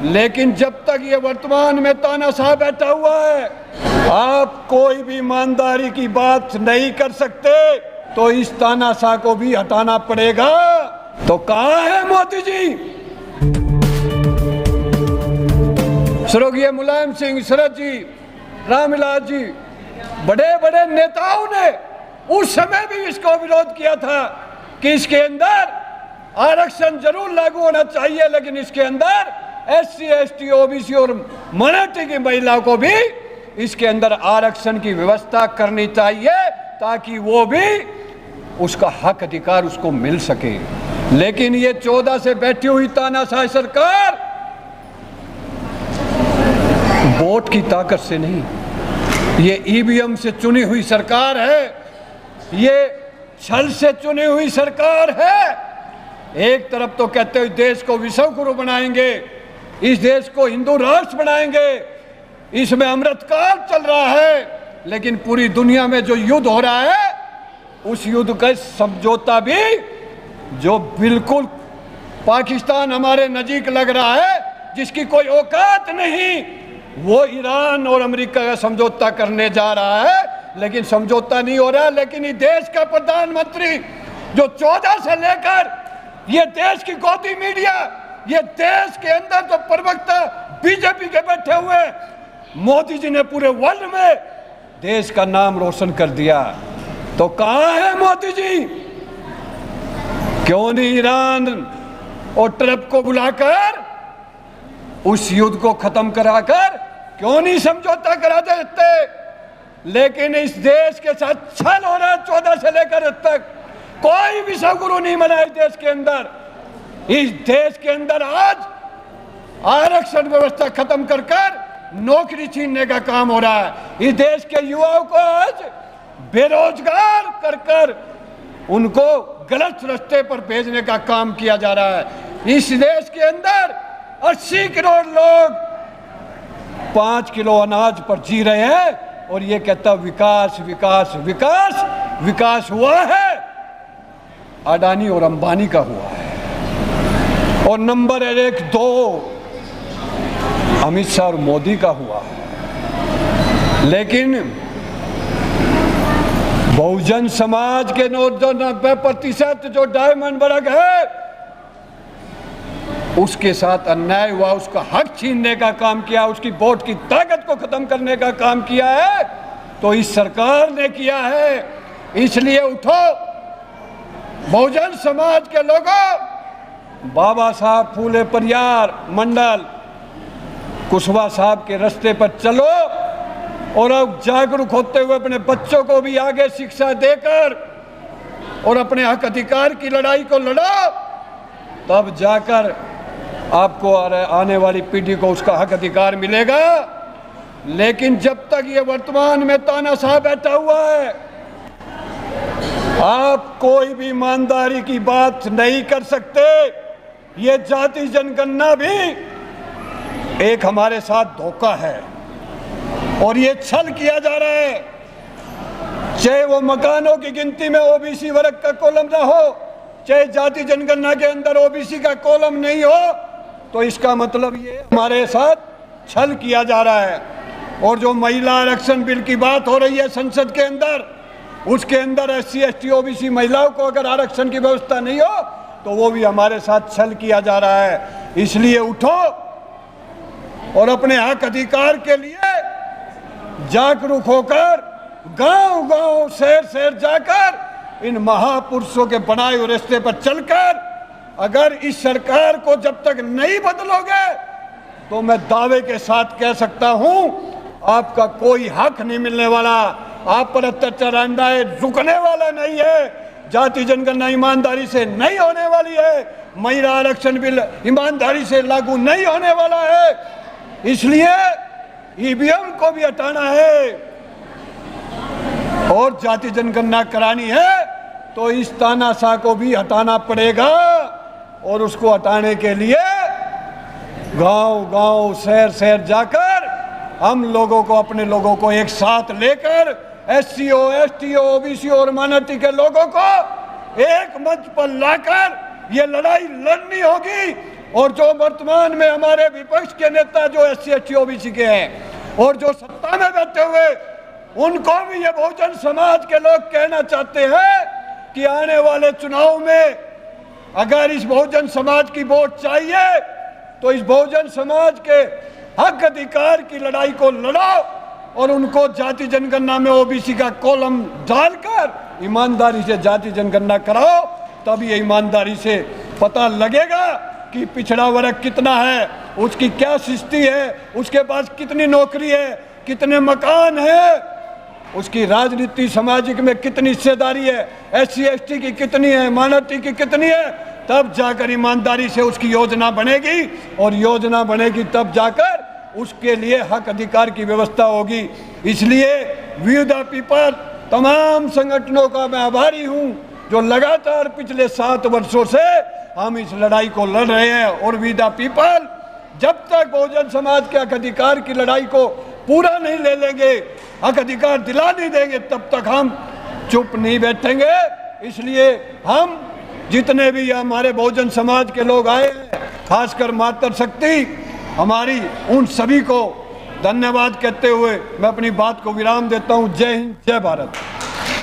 लेकिन जब तक ये वर्तमान में तानाशाह बैठा हुआ है, आप कोई भी ईमानदारी की बात नहीं कर सकते, तो इस तानाशाह को भी हटाना पड़ेगा। तो कहाँ है मोदी जी? स्वर्गीय मुलायम सिंह, शरद जी, रामविलास जी, बड़े बड़े नेताओं ने उस समय भी इसको विरोध किया था कि इसके अंदर आरक्षण जरूर लागू होना चाहिए, लेकिन इसके अंदर SC, ST, OBC और माइनॉरिटी की महिलाओं को भी इसके अंदर आरक्षण की व्यवस्था करनी चाहिए, ताकि वो भी उसका हक अधिकार उसको मिल सके। लेकिन ये 14 से बैठी हुई तानाशाह सरकार वोट की ताकत से नहीं, ये EVM से चुनी हुई सरकार है, ये छल से चुनी हुई सरकार है। एक तरफ तो कहते हो देश को विश्व गुरु बनाएंगे, इस देश को हिंदू राष्ट्र बनाएंगे, इसमें अमृतकाल चल रहा है, लेकिन पूरी दुनिया में जो युद्ध हो रहा है उस युद्ध का समझौता भी, जो बिल्कुल पाकिस्तान हमारे नजीक लग रहा है, जिसकी कोई औकात नहीं, वो ईरान और अमेरिका का समझौता करने जा रहा है, लेकिन समझौता नहीं हो रहा। लेकिन ये देश का प्रधानमंत्री जो 14 से लेकर ये देश की गोदी मीडिया, ये देश के अंदर जो प्रवक्ता बीजेपी के बैठे हुए, मोदी जी ने पूरे वर्ल्ड में देश का नाम रोशन कर दिया। तो कहाँ है मोदी जी? क्यों नहीं ईरान और ट्रंप को बुलाकर उस युद्ध को खत्म कराकर क्यों नहीं समझौता करा देते? लेकिन इस देश के साथ छल हो रहा है 14 से लेकर अब तक। कोई विश्व गुरु नहीं बना इस देश के अंदर। इस देश के अंदर आज आरक्षण व्यवस्था खत्म कर नौकरी छीनने का काम हो रहा है। इस देश के युवाओं को आज बेरोजगार कर उनको गलत रास्ते पर भेजने का काम किया जा रहा है। इस देश के अंदर 80 करोड़ लोग 5 किलो अनाज पर जी रहे हैं और ये कहता विकास विकास विकास। विकास हुआ है अडानी और अंबानी का हुआ है, और नंबर 1 2 अमित शाह और मोदी का हुआ है। लेकिन बहुजन समाज के जो 90% जो डायमंड वर्ग है उसके साथ अन्याय हुआ, उसका हक छीनने का काम किया, उसकी वोट की ताकत को खत्म करने का काम किया है, तो इस सरकार ने किया है। इसलिए उठो बहुजन समाज के लोगों, बाबा साहब फूले परियार मंडल कुशवाहा साहब के रास्ते पर चलो और अब जागरूक होते हुए अपने बच्चों को भी आगे शिक्षा देकर और अपने हक अधिकार की लड़ाई को लड़ो, तब जाकर आपको आने वाली पीढ़ी को उसका हक अधिकार मिलेगा। लेकिन जब तक ये वर्तमान में तानाशाह बैठा हुआ है, आप कोई भी ईमानदारी की बात नहीं कर सकते। ये जाति जनगणना भी एक हमारे साथ धोखा है और ये छल किया जा रहा है। चाहे वो मकानों की गिनती में ओबीसी वर्ग का कॉलम ना हो, चाहे जाति जनगणना के अंदर ओबीसी का कॉलम नहीं हो, तो इसका मतलब ये हमारे साथ छल किया जा रहा है। और जो महिला आरक्षण बिल की बात हो रही है संसद के अंदर, उसके अंदर SC, ST, OBC महिलाओं को अगर आरक्षण की व्यवस्था नहीं हो तो वो भी हमारे साथ छल किया जा रहा है। इसलिए उठो और अपने हक अधिकार के लिए जागरूक होकर गांव-गांव, शहर-शहर जाकर इन महापुरुषों के बनाए हुए रास्ते पर चलकर, अगर इस सरकार को जब तक नहीं बदलोगे तो मैं दावे के साथ कह सकता हूं आपका कोई हक नहीं मिलने वाला। आप पर अत्याचार अन्याय रुकने वाला नहीं है। जाति जनगणना ईमानदारी से नहीं होने वाली है। महिला आरक्षण बिल ईमानदारी से लागू नहीं होने वाला है। इसलिए EVM को भी हटाना है और जाति जनगणना करानी है तो इस तानाशाह को भी हटाना पड़ेगा। और उसको हटाने के लिए गांव-गांव, शहर-शहर जाकर हम लोगों को, अपने लोगों को एक साथ लेकर SC, ST, OBC और माइनॉरिटी के लोगों को एक मंच पर लाकर ये लड़ाई लड़नी होगी। और जो वर्तमान में हमारे विपक्ष के नेता जो SC ST OBC के हैं और जो सत्ता में बैठे हुए, उनको भी ये बहुजन समाज के लोग कहना चाहते हैं कि आने वाले चुनाव में अगर इस बहुजन समाज की वोट चाहिए तो इस बहुजन समाज के हक अधिकार की लड़ाई को लड़ो और उनको जाति जनगणना में OBC का कॉलम डालकर ईमानदारी से जाति जनगणना कराओ। तब ये ईमानदारी से पता लगेगा कि पिछड़ा वर्ग कितना है, उसकी क्या स्थिति है, उसके पास कितनी नौकरी है, कितने मकान है, उसकी राजनीति सामाजिक में कितनी हिस्सेदारी है, SC ST की कितनी है, माइनॉरिटी की कितनी है। तब जाकर ईमानदारी से उसकी योजना बनेगी और योजना बनेगी तब जाकर उसके लिए हक अधिकार की व्यवस्था होगी। इसलिए वी द पीपल तमाम संगठनों का मैं आभारी हूं जो लगातार पिछले 7 वर्षों से हम इस लड़ाई को लड़ रहे हैं। और वी द पीपल जब तक बहुजन समाज के हक अधिकार की लड़ाई को पूरा नहीं ले लेंगे, हक अधिकार दिला नहीं देंगे, तब तक हम चुप नहीं बैठेंगे। इसलिए हम जितने भी हमारे बहुजन समाज के लोग आए हैं, खासकर मातृशक्ति, हमारी उन सभी को धन्यवाद कहते हुए मैं अपनी बात को विराम देता हूं। जय हिंद, जय भारत।